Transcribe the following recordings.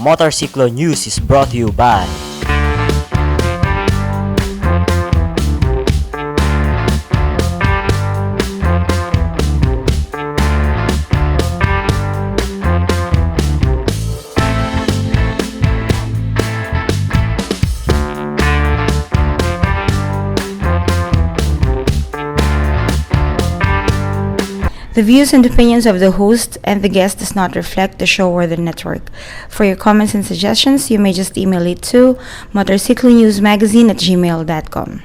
Motorcycle News is brought to you by The views and opinions of the host and the guest does not reflect the show or the network. For your comments and suggestions, you may just email it to motorcyclenewsmagazine@gmail.com.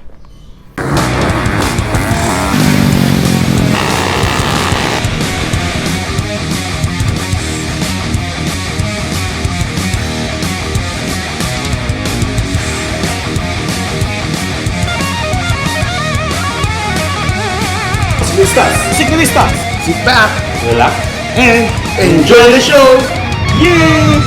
Ciclistas, sit back, relax, and enjoy the show! Yay!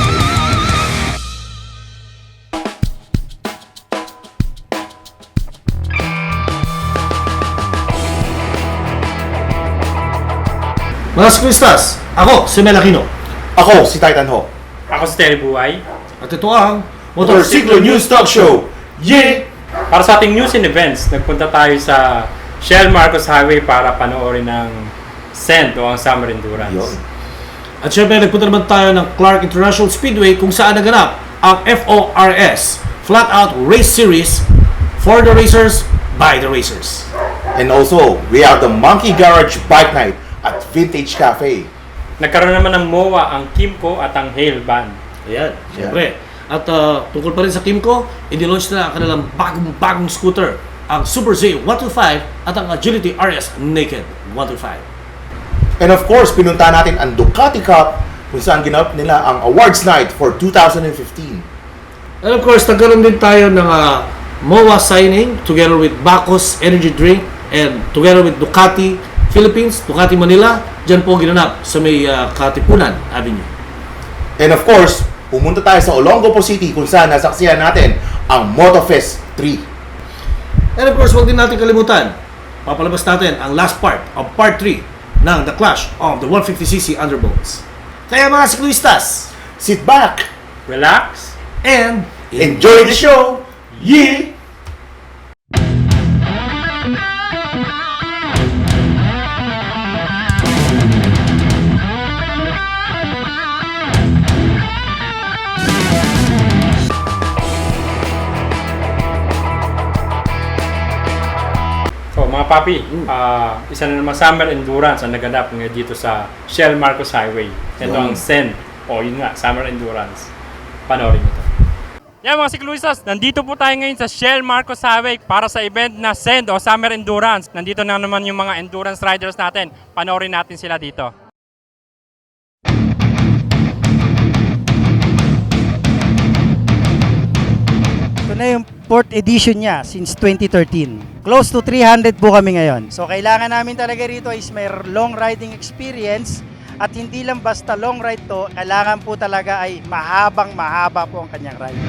Mga ciclistas, ako si Mel Aquino. Ako, si Titan Ho. Ako si Terry Buhay. At ito ang Motorcycle News Talk Show. Yay! Para sa ating news and events, nagpunta tayo sa Shell Marcos Highway para panoorin ng SEND o ang Summer Endurance. Yun. At syempre, nagpunta naman tayo ng Clark International Speedway kung saan naganap ang FORS, Flat Out Race Series, for the racers, by the racers. And also, we have the Monkey Garage Bike Night at Vintage Cafe. Nagkaroon naman ng MOA ang Kimco at ang Hale Band. Ayan, syempre. At tungkol pa rin sa Kimco, i-launch na ang kanilang bagong scooter, ang Super Z 125 at ang Agility RS Naked 125. And of course, pinunta natin ang Ducati Cup kung saan ginap nila ang awards night for 2015. And of course, nagkaroon din tayo ng MOA signing together with Bacchus Energy Drink and together with Ducati Philippines, Ducati Manila. Diyan po ginanap sa may Katipunan Avenue. And of course, pumunta tayo sa Olongapo City kung saan nasaksihan natin ang MotoFest 3. And of course, huwag din natin kalimutan, papalabas natin ang last part of part 3 ng The Clash of the 150cc Underbones. Kaya mga siklistas, Sit back Relax! and enjoy the show! Yee! So mga papi, isa na namang Summer Endurance ang naganap ngayon dito sa Shell Marcos Highway. Ito ang SEND o yun nga, Summer Endurance. Panoorin nyo ito. Yan mga sikluistas, nandito po tayo ngayon sa Shell Marcos Highway para sa event na SEND o Summer Endurance. Nandito na naman yung mga endurance riders natin. Panoorin natin sila dito. Ito na yung 4th edition niya since 2013. Close to 300 po kami ngayon. So kailangan namin talaga rito is may long riding experience at hindi lang basta long ride to, kailangan po talaga ay mahaba po ang kanyang ride.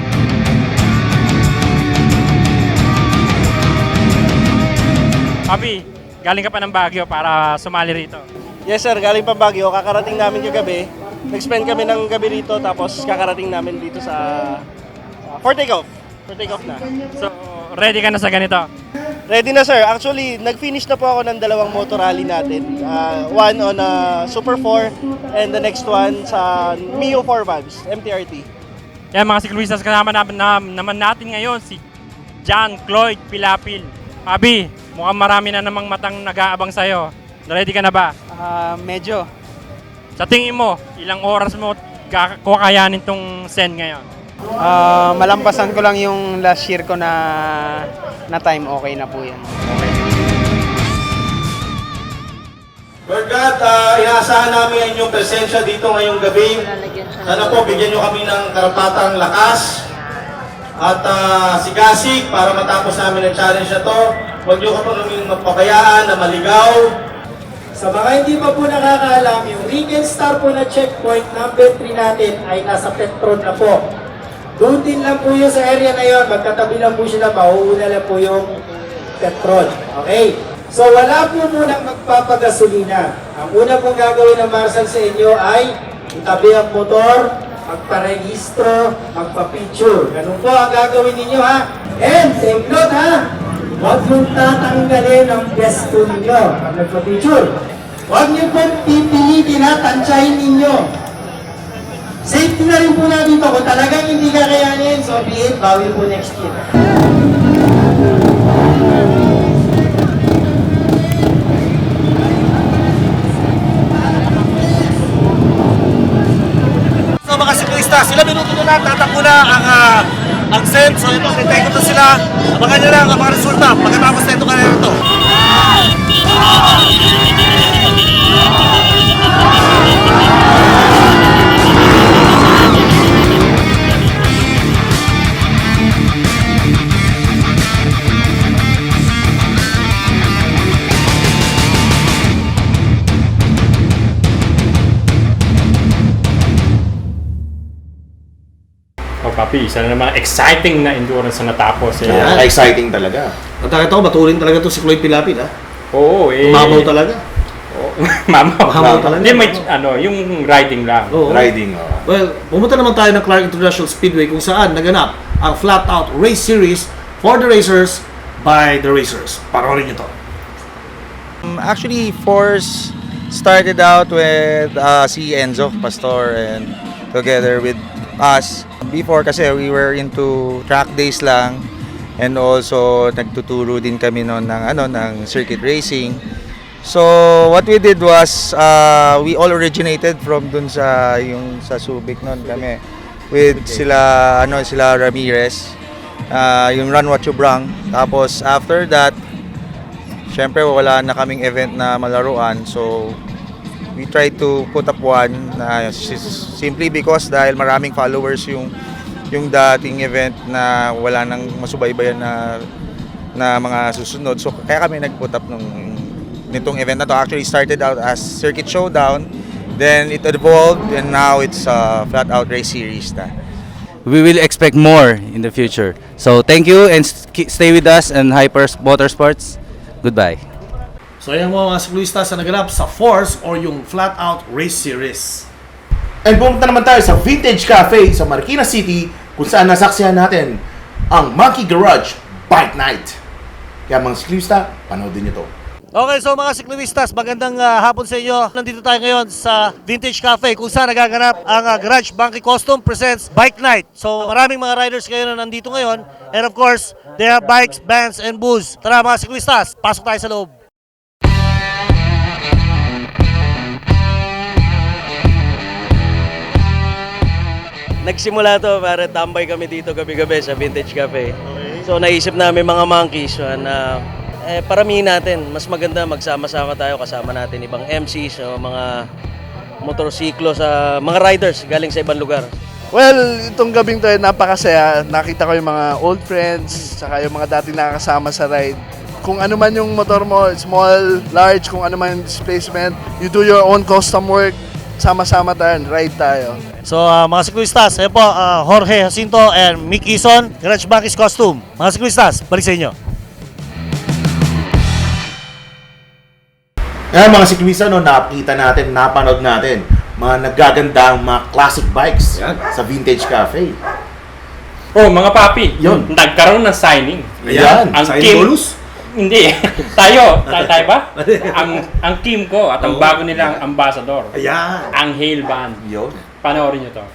Papi, galing ka pa ng Baguio para sumali rito. Yes sir, galing pa Baguio, kakarating namin kagabi. Nag-spend kami ng gabi rito tapos kakarating namin dito sa for take-off. For take-off na. So, ready ka na sa ganito? Ready na sir. Actually, nag-finish na po ako ng dalawang motor rally natin. One on Super 4 and the next one sa Mio 4 Vans, MTRT. Yan mga sikluistas, kasama naman natin ngayon si John Cloyd Pilapil. Abi, mukhang marami na namang matang nag-aabang sa'yo. Ready ka na ba? Medyo. Sa tingin mo, ilang oras mo kakayanin tong SEND ngayon? Malampasan ko lang yung last year ko na time, okay na po yan. Lord God, inaasahan namin ang inyong presensya dito ngayong gabi. Sana po bigyan nyo kami ng karapatang lakas at sigasig para matapos namin ang challenge na to. Huwag nyo kami mapabayaan na maligaw. Sa mga hindi pa po nakakaalam, yung Weekend Star po na checkpoint number 3 natin ay nasa Petron na po. Doon din lang po yun sa area na yun, magkatabi lang po sila, mauuna lang po yung Petron. Okay? So wala po munang magpapagasolina. Ang una pong gagawin ng Marshal sa inyo ay itabi ang motor, magparehistro, magpa-picture. Ganun po ang gagawin ninyo ha. And take note ha, huwag mong tatanggalin ang besto ninyo pag nagpa-picture. Huwag niyo po pipilitin ha, tansyahin ninyo. Safety na rin po natin to. Kung talagang hindi kakayanin, so be it, bawi po next year. So mga siklista, sila minuto na lang, tatakbo na ang SEN. So ito, hintay ko na sila. Abangan nyo lang ang mga resulta pagkatapos na ito kanina ito. Oh, papi, isa na naman exciting na endurance na natapos. Eh. Yeah. Exciting talaga. At nakita ko, maturing talaga ito si Cloyd Pilapin ha. Oo, eh. Umabaw talaga. Oh, mamaw. Umabaw talaga. Hindi, may, yung riding lang. Oo. Riding. Well, pumunta naman tayo ng Clark International Speedway kung saan naganap ang Flat Out Race Series for the racers by the racers. Panoorin nyo to. Actually, Force started out with si Enzo Pastor and together with us. Before kasi we were into track days lang and also nagtuturo din kami noon ng circuit racing. So what we did was we all originated from dun sa Subic noon kami with sila Ramirez, yung Run What You Brung. Tapos after that, syempre wala na kaming event na malaruan, so we try to put up one na simply because dahil maraming followers yung dating event na wala nang masubaybayan na mga susunod. So kaya kami nag-put up nitong event na to. Actually started out as Circuit Showdown, then it evolved and now it's a Flat Out Race Series na. We will expect more in the future. So thank you and stay with us and Hyper Motorsports. Goodbye. So ayan mga siklista sa naganap sa Force or yung Flat Out Race Series. And pumunta naman tayo sa Vintage Cafe sa Marikina City kung saan nasaksihan natin ang Monkey Garage Bike Night. Kaya mga siklista, panoodin nyo to. Okay, so mga sikliwistas, magandang hapon sa inyo. Nandito tayo ngayon sa Vintage Cafe kung saan nagaganap ang Garage Monkey Custom presents Bike Night. So maraming mga riders ngayon na nandito ngayon. And of course, they have bikes, bands, and booze. Tara mga siklistas, pasok tayo sa loob. Nagsimula to para tambay kami dito gabi-gabi sa Vintage Cafe. So naisip namin mga monkeys na paramihin natin. Mas maganda magsama-sama tayo, kasama natin ibang MCs, mga motorsiklo, sa mga riders galing sa ibang lugar. Well, itong gabing to napakasaya. Nakita ko yung mga old friends, saka yung mga dating nakakasama sa ride. Kung ano man yung motor mo, small, large, kung ano man yung displacement, you do your own custom work, sama-sama tayo, ride tayo. So mga siklistas, ayan po, Jorge Jacinto and Mick Ison, Garage Monkey's Costume. Mga siklistas, balik sa inyo. Kaya mga siklista, nakita natin, napanood natin mga nagagandang mga classic bikes sa Vintage Cafe. Oh, mga papi, Yun. nagkaroon ng signing. Ayan, Ang signing team, bonus? Hindi. tayo ba? ang team ko at ang bago nilang ambassador. Ayan. Ang Hail Band. Yun. Panoorin nyo to.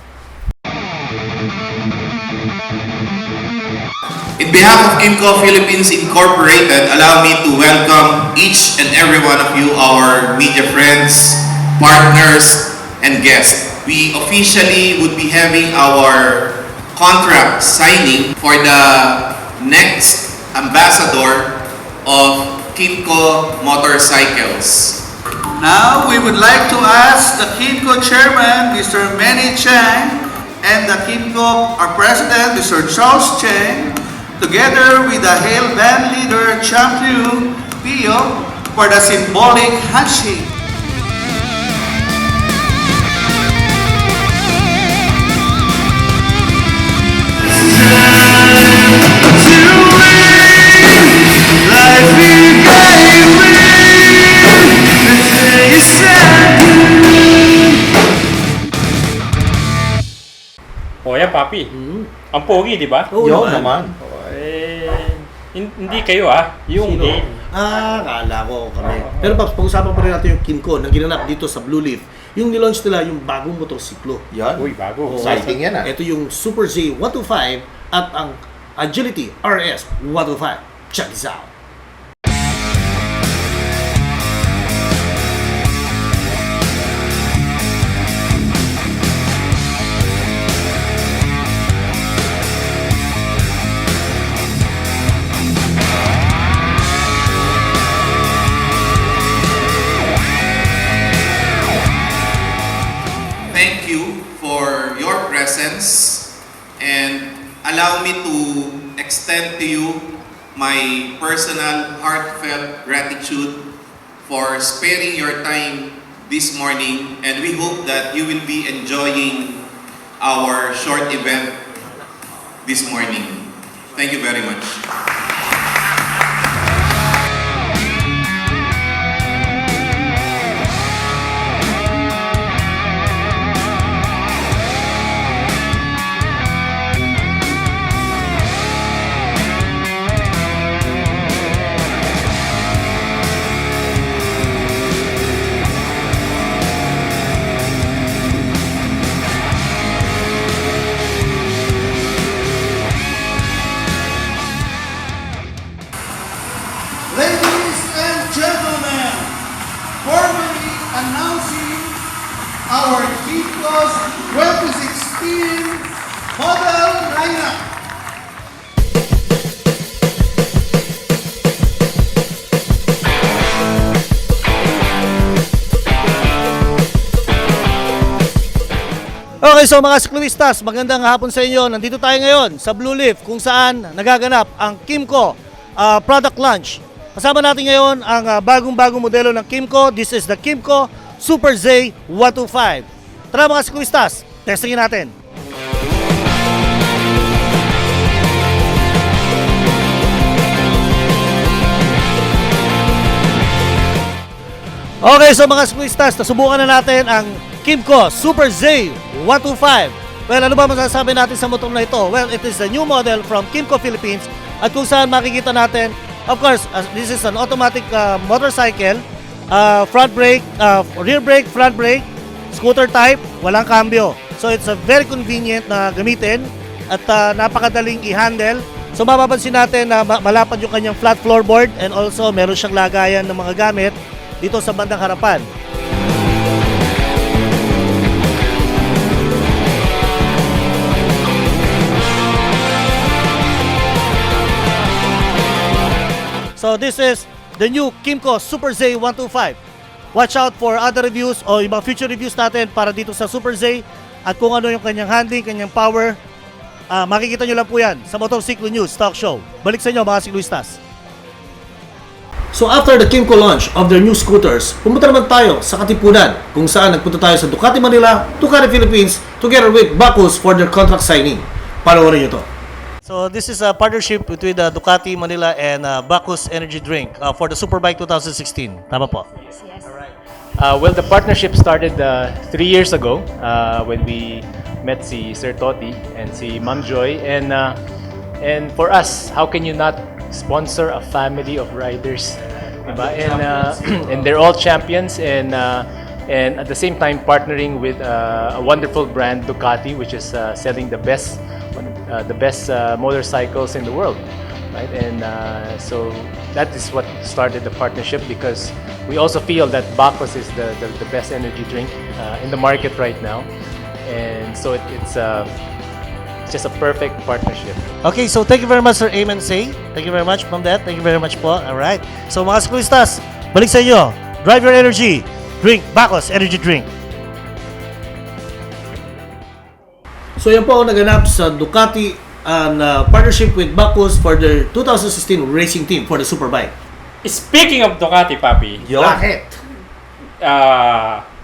In behalf of Kimco Philippines Incorporated, allow me to welcome each and every one of you, our media friends, partners, and guests. We officially would be having our contract signing for the next ambassador of Kimco Motorcycles. Now, we would like to ask the Kimco Chairman, Mr. Manny Chang, and the Kimco, our President, Mr. Charles Cheng, together with the Hail Band leader, Champion Pio, for the symbolic handshake. Papi. Ang pogi, di ba? Oo naman. Hindi kayo yung Sino? Kala ko kami. Pero Paps, pag-usapan pa rin natin yung Kimco na ginanap dito sa Blue Leaf. Yung nilaunch nila, yung bagong motorsiklo. Yan. Uy, bago. Exciting yan Ito yung Super Z 125 at ang Agility RS 125. Check this out. Thank you for your presence and allow me to extend to you my personal heartfelt gratitude for sparing your time this morning, and we hope that you will be enjoying our short event this morning. Thank you very much. Ladies and gentlemen, formally announcing our G-Plus 2016 model lineup. Okay, so mga siklistas, magandang hapon sa inyo. Nandito tayo ngayon sa Blue Leaf kung saan nagaganap ang Kimco product launch. Kasama natin ngayon ang bagong-bagong modelo ng Kimco. This is the Kimco Super Z 125. Tara mga siklistas, testingin natin. Okay, so mga siklistas, nasubukan na natin ang Kimco Super Z 125. Well, ano ba masasabi natin sa motor na ito? Well, it is a new model from Kimco Philippines at kung saan makikita natin, of course, this is an automatic motorcycle, front brake, rear brake, front brake, scooter type, walang cambio. So it's a very convenient na gamitin at napakadaling i-handle. So mapapansin natin na malapad yung kanyang flat floorboard and also meron siyang lagayan ng mga gamit dito sa bandang harapan. So this is the new Kimco Super Z 125. Watch out for other reviews o ibang future reviews natin para dito sa Super Z at kung ano yung kanyang handling, kanyang power. Makikita nyo lang po yan sa Motorcycle News Talk Show. Balik sa inyo mga siklistas. So after the Kimco launch of their new scooters, pumunta naman tayo sa Katipunan kung saan nagpunta tayo sa Ducati Manila, Ducati Philippines together with Bacchus for their contract signing. Panoorin nyo to. So this is a partnership between the Ducati Manila and Bacchus Energy Drink for the Superbike 2016. Tama po? Well, the partnership started 3 years ago when we met si Sir Totti and si Ma'am Joy. And for us, how can you not sponsor a family of riders? Diba? And they're all champions and at the same time partnering with a wonderful brand, Ducati, which is selling the best motorcycles in the world, right? And so that is what started the partnership, because we also feel that Bacchus is the best energy drink in the market right now, and so it's just a perfect partnership. Okay, so thank you very much, Sir Amen Say. Thank you very much, Ma'am Dad. Thank you very much po. Alright. So mga siklistas, balik sa inyo. Drive your energy. Drink Bacchus Energy Drink. So yan po ang naganap sa Ducati and partnership with Bacchus for their 2016 racing team for the Superbike. Speaking of Ducati, Papi. Bakit?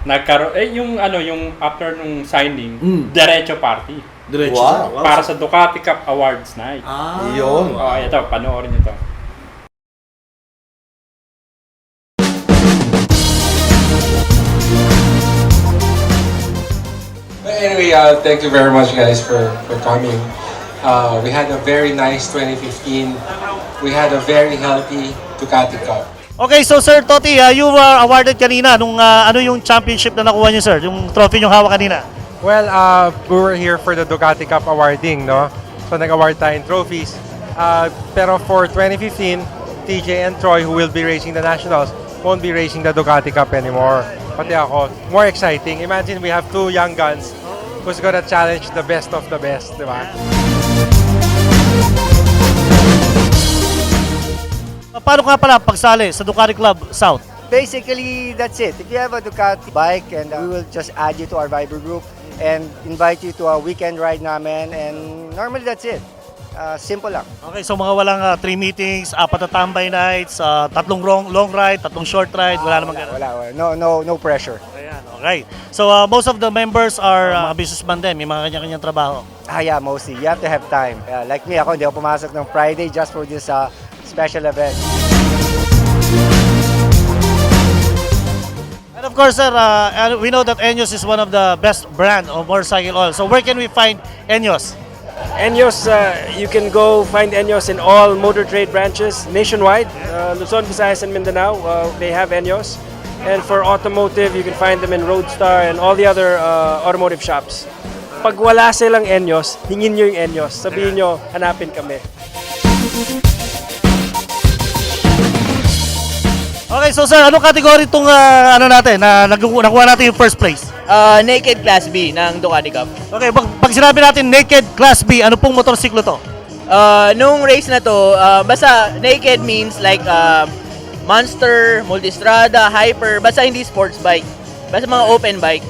Nagkaroon yung after nung signing, diretso party. Diretso. Wow. Para sa Ducati Cup Awards night. Yun. Ito, panoorin niyo to. Anyway, thank you very much, guys, for coming. We had a very nice 2015. We had a very healthy Ducati Cup. Okay, so Sir Toti, you were awarded kanina nung ano yung championship na nakuha niyo, sir? Yung trophy yung hawak kanina. Well, we were here for the Ducati Cup awarding, no? So nag-award tayong trophies. Pero for 2015, TJ and Troy, who will be racing the Nationals, won't be racing the Ducati Cup anymore. Pati ako, more exciting. Imagine we have two young guns who's gonna challenge the best of the best, di ba? Paano nga pala pagsali sa Ducati Club South? Basically, that's it. If you have a Ducati bike, and we will just add you to our Viber group and invite you to a weekend ride namin, and normally that's it. Simple lang. Okay, so mga walang 3 meetings, 4 na tambay nights, 3 long ride, 3 short ride, wala namang ganun. Wala. No pressure. Ayan, okay. So most of the members are mga businessman din, may mga kanya-kanyang trabaho. Yeah, mostly. You have to have time. Like me, ako hindi ako pumasok ng Friday just for this special event. And of course, sir, we know that Enyos is one of the best brand of motorcycle oil. So where can we find Enyos? Enyos, you can go find Enyos in all motor trade branches nationwide. Luzon, Visayas, and Mindanao, they have Enyos. And for automotive, you can find them in Roadstar and all the other automotive shops. Pag wala silang Enyos, hingin nyo yung Enyos. Sabihin nyo, hanapin kami. Okay, so sir, anong category itong ano natin, na nakuha natin yung first place? Naked Class B ng Ducati Cup. Okay, pag sinabi natin Naked Class B, ano pong motorsiklo to? Nung race na to, basta naked means like Monster, Multistrada, Hyper, basta hindi sports bike. Basta mga open bike.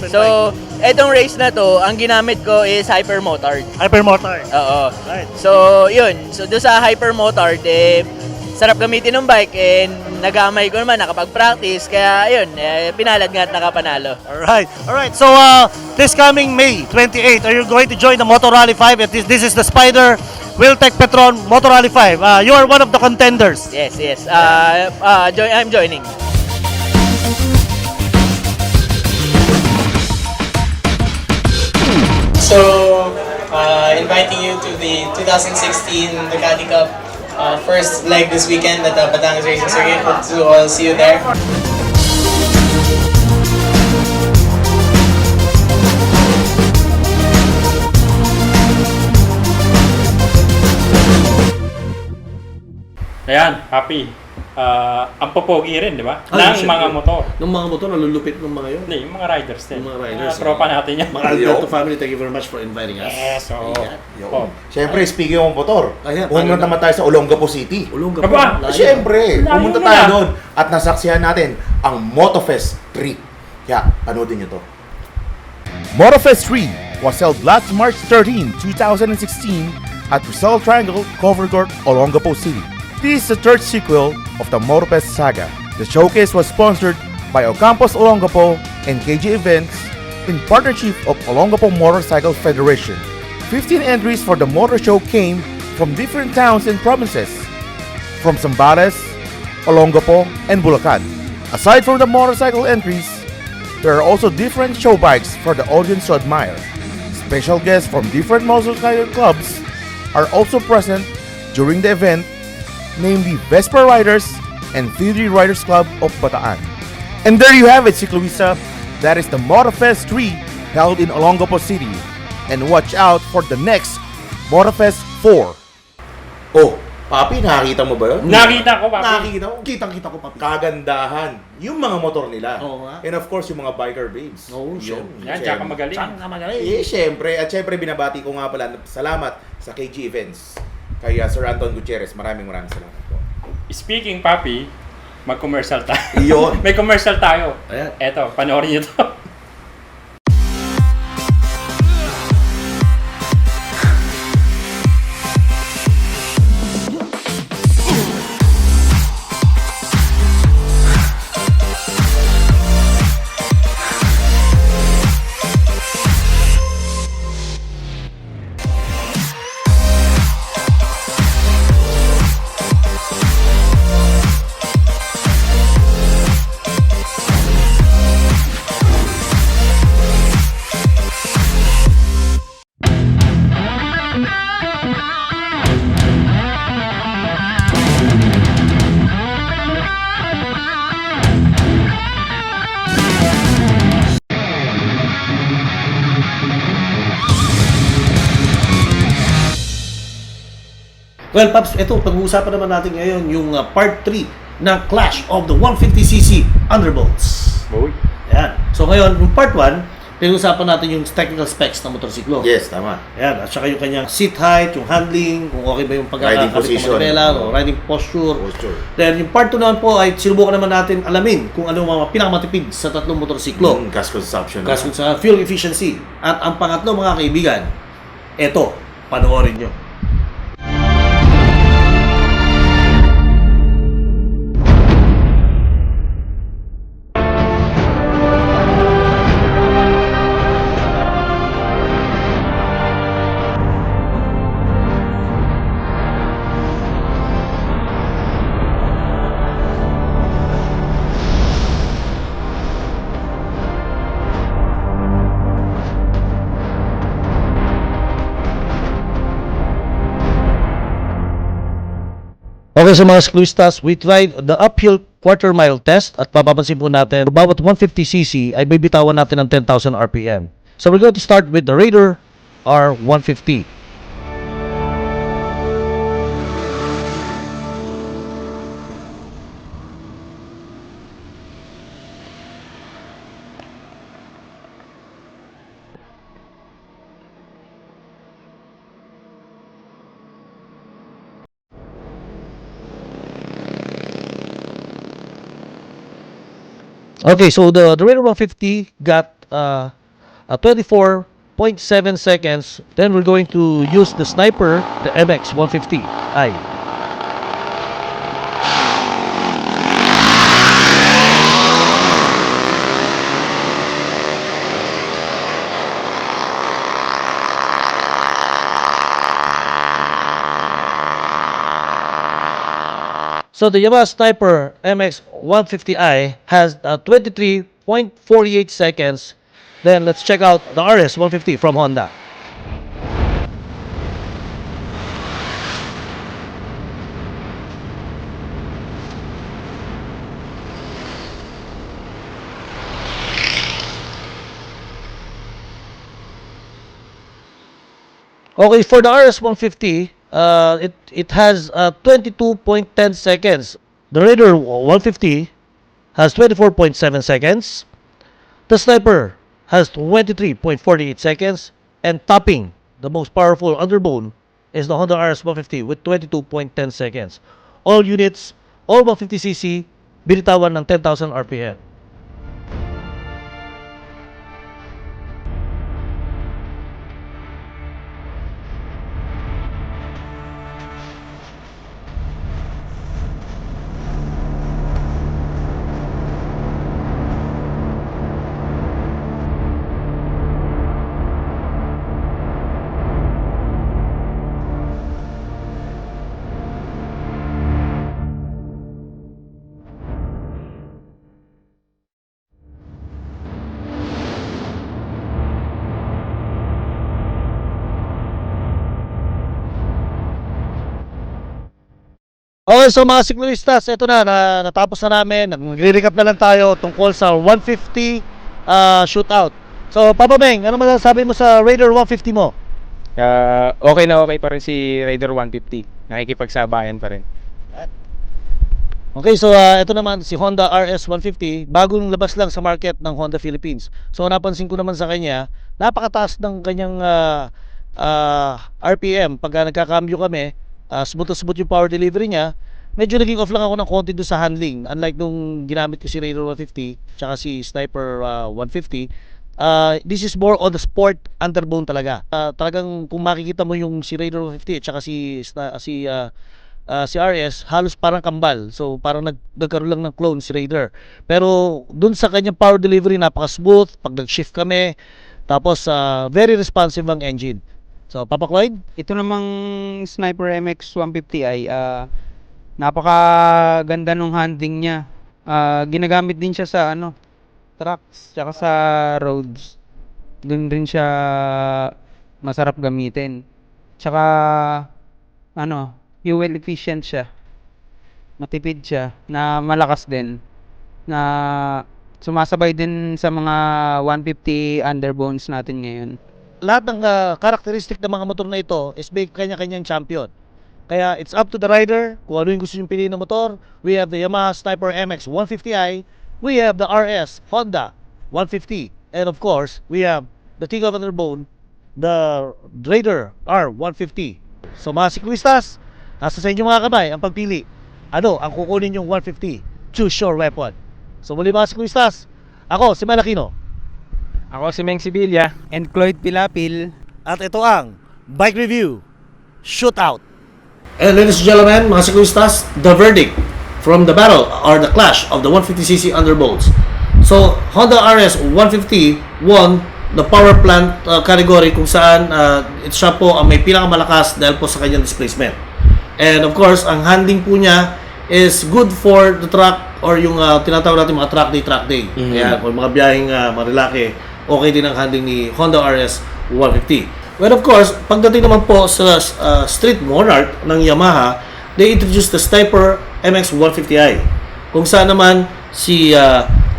So, etong race na to, ang ginamit ko is Hyper Motard. Hyper Motard? Oo. Right. So, yun. So, doon sa Hyper Motard, sarap gamitin ng bike and nagamay ko naman, nakapag-practice. Kaya, yun, pinalad nga at nakapanalo. Alright. So, this coming May 28, are you going to join the Motor Rally 5? This is the Spider Wiltec Petron Motor Rally 5. You are one of the contenders. Yes. I'm joining. So, inviting you to the 2016 Ducati Cup first leg this weekend at the Batangas Racing Circuit. Hope to all see you there. Ayan, Papi. Ang popogi rin, di ba? Ng mga motor. Ng mga motor, nalulupit ng mga yun. Hindi, yung mga riders din. Yung mga riders. Tropa natin yan. Mga Alberto family, thank you very much for inviting us. Yes, Siyempre, speaking of motor, pumunta naman tayo sa Olongapo City. Olongapo. Siyempre, pumunta tayo doon at nasaksihan natin ang MotoFest 3. Kaya, panoodin nyo to. MotoFest 3 was held last March 13, 2016 at Rizal Triangle, Covercourt, Olongapo City. This is the third sequel of the MotoFest saga. The showcase was sponsored by Ocampos Olongapo and KG Events in partnership of Olongapo Motorcycle Federation. 15 entries for the motor show came from different towns and provinces, from Zambales, Olongapo, and Bulacan. Aside from the motorcycle entries, there are also different show bikes for the audience to admire. Special guests from different motorcycle clubs are also present during the event, namely Vespa Riders and Theory Riders Club of Bataan. And there you have it, Cicloista. That is the MotoFest 3 held in Olongapo City. And watch out for the next MotoFest 4. Oh, Papi, nakakita mo ba yun? Nakita ko, Papi. Nakita ko. Kitang-kita ko, Papi. Kagandahan. Yung mga motor nila. Oo nga. And of course, yung mga biker babes. Oo, Yan, tsaka magaling. Siyempre. At siyempre, binabati ko nga pala, salamat sa KG Events. Kay Sir Anton Gutierrez. Maraming salamat po. Speaking, Papi, mag-commercial tayo. Iyon. May commercial tayo. Ayan. Eto, panoorin nyo to. Well, Paps, ito, pag-uusapan naman natin ngayon yung part 3 ng Clash of the 150cc Underbolts. Yan. So ngayon, yung part 1, pinag-usapan natin yung technical specs ng motorsiklo. Yes, tama. Ayan, at saka yung kanyang seat height, yung handling, kung okay ba yung Riding position. o riding posture. Then yung part 2 naman po ay sinubukan naman natin alamin kung ano mga pinakamatipid sa tatlong motorsiklo. Gas consumption. Gas sa fuel efficiency. At ang pangatlo mga kaibigan, eto, panoorin nyo. Okay, sa mga skluistas, we tried the uphill quarter mile test at papapansin po natin, bawat 150cc ay bibitawan natin ng 10,000 RPM. So we're going to start with the Raider R150. Okay, so the Raider 150 got a 24.7 seconds. Then we're going to use the Sniper, the MX 150i. So the Yamaha Sniper MX 150i has 23.48 seconds. Then let's check out the RS 150 from Honda. Okay, for the RS 150, it has 22.10 seconds. The Raider 150 has 24.7 seconds. The Sniper has 23.48 seconds. And topping, the most powerful underbone, is the Honda RS 150 with 22.10 seconds. All units, all 150cc, binitawan ng 10,000 RPM. Okay, so mga siklistas, ito na, natapos na namin. Nagre-recap na lang tayo tungkol sa 150 shootout. So, Papa Beng, ano masasabi mo sa Raider 150 mo? Okay na okay pa rin si Raider 150. Nakikipagsabayan pa rin. Okay, so ito naman si Honda RS 150, bagong labas lang sa market ng Honda Philippines. So napansin ko naman sa kanya, napakataas ng kanyang RPM. Pagka nagkakambyo kami, smooth to smooth yung power delivery niya. Medyo naging off lang ako ng konti doon sa handling. Unlike nung ginamit ko si Raider 150 tsaka si Sniper 150, this is more on the sport underbone talaga. Talagang kung makikita mo yung si Raider 150 tsaka si RS, halos parang kambal. So parang nagkaroon lang ng clone si Raider. Pero dun sa kanyang power delivery, napaka-smooth pag nag-shift kami. Tapos very responsive ang engine. So Papa Clyde, ito namang Sniper MX 150i, napakaganda nung handling niya. Ginagamit din siya sa trucks tsaka sa roads. Doon din siya masarap gamitin. Tsaka fuel efficient siya. Matipid siya, na malakas din, na sumasabay din sa mga 150 underbones natin ngayon. lahat ng karakteristik ng mga motor na ito is may kanya-kanyang champion. Kaya it's up to the rider kung ano yung gusto yung piliin na motor. We have the Yamaha Sniper MX 150i. We have the RS Honda 150. And of course, we have the King of Underbone, the Raider R150. So mga siklistas, nasa sa inyo mga kamay ang pagpili. Ano ang kukunin yung 150? Choose your weapon. So muli mga siklistas, ako si Malakino. Ako si Meng Sibilia. And Cloyd Pilapil. At ito ang Bike Review Shootout. And ladies and gentlemen, mga siklistas, the verdict from the battle or the clash of the 150cc underbolts. So, Honda RS 150 won the power plant category kung saan siya po ang may pinakamalakas dahil po sa kanyang displacement. And of course, ang handling po niya is good for the truck or yung tinatawag natin mga track day. Kaya kung mga biyaheng marilaki, okay din ang handling ni Honda RS 150. Well, of course, pagdating naman po sa street monarch ng Yamaha, they introduced the Sniper MX 150i. Kung saan naman si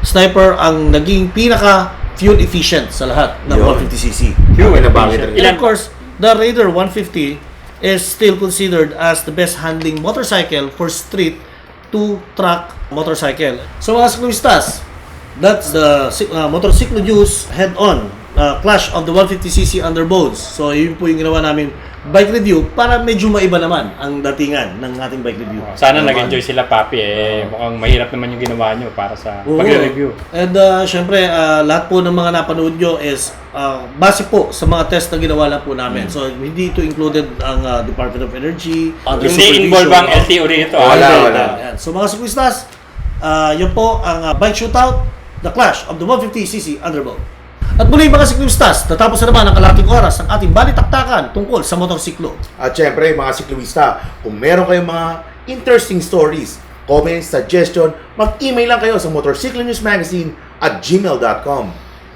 Sniper ang naging pinaka fuel efficient sa lahat ng 150cc. And of course, the Raider 150 is still considered as the best handling motorcycle for street to truck motorcycle. So mga siklistas, that's the Motorcycle News head-on clash of the 150cc underbones. So yun po yung ginawa namin bike review para medyo maiba naman ang datingan ng ating bike review. Sana nag-enjoy sila, Papi. Mukhang mahirap naman yung ginawa nyo para sa pag-review. And syempre, lahat po ng mga napanood nyo is base po sa mga test na ginawa lang po namin. So hindi ito included ang Department of Energy. Hindi involve ang LTO rito. Wala. So mga siklistas, yun po ang bike shootout, the clash of the 150cc underbolt. At muli mga siklistas, natapos na naman ang kalahating oras ng ating balitaktakan tungkol sa motorsiklo. At syempre mga siklista, kung meron kayong mga interesting stories, comments, suggestion, mag-email lang kayo sa motorcyclenewsmagazine@gmail.com.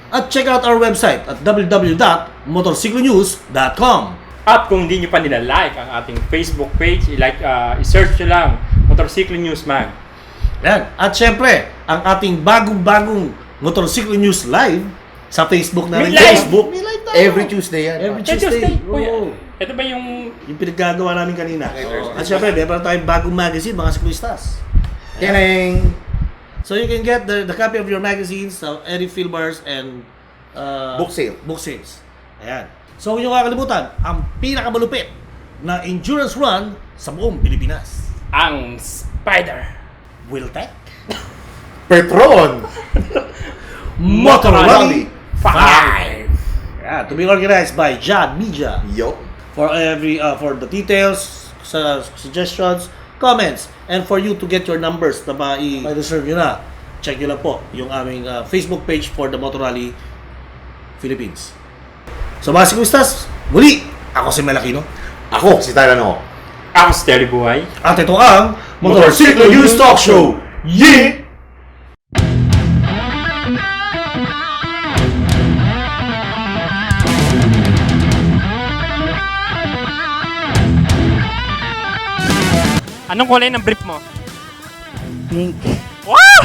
At check out our website at www.motorcyclenews.com. At kung hindi nyo pa nila-like ang ating Facebook page, i-search nyo lang Motorcycle News Mag. Yan. At syempre, ang ating bagong-bagong Motorcycle News Live sa Facebook namin. Facebook, every Tuesday yan. Every Tuesday. Oo. Ito ba yung pinaggagawa namin kanina? At syempre, meron tayong bagong magazine, mga siklistas. Yaneng! So you can get the copy of your magazines sa Eddie Filbars and book sales. Ayan. So huwag niyo kakalimutan, ang pinakamalupit na endurance run sa buong Pilipinas. Ang Spider Wiltec Petron Motor Rally 5. Yeah, to be organized by John Media. For for the details, suggestions, comments, and for you to get your numbers na ma-reserve nyo na, check nyo lang po yung aming Facebook page for the Motor Rally Philippines. So mga siklistas, muli, ako si Malakino. Ako si Tylano. Ako si Terry Buhay. At ito ang Motorcycle News Talk Show. Yeah! Anong kulay ng brief mo? Pink. Wow!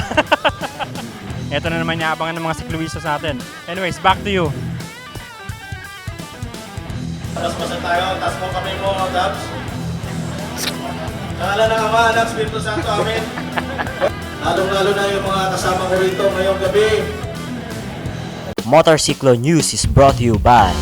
Ito na naman yung abangan ng mga sikluwistas natin. Anyways, back to you. Taspasan tayo, tas mo kami mo, Dabs. Nangala ng Ama, Anak, Espiritu Santo, Amen. Lalong-lalo na yung mga kasama ko rito ngayong gabi. Motorcycle News is brought to you by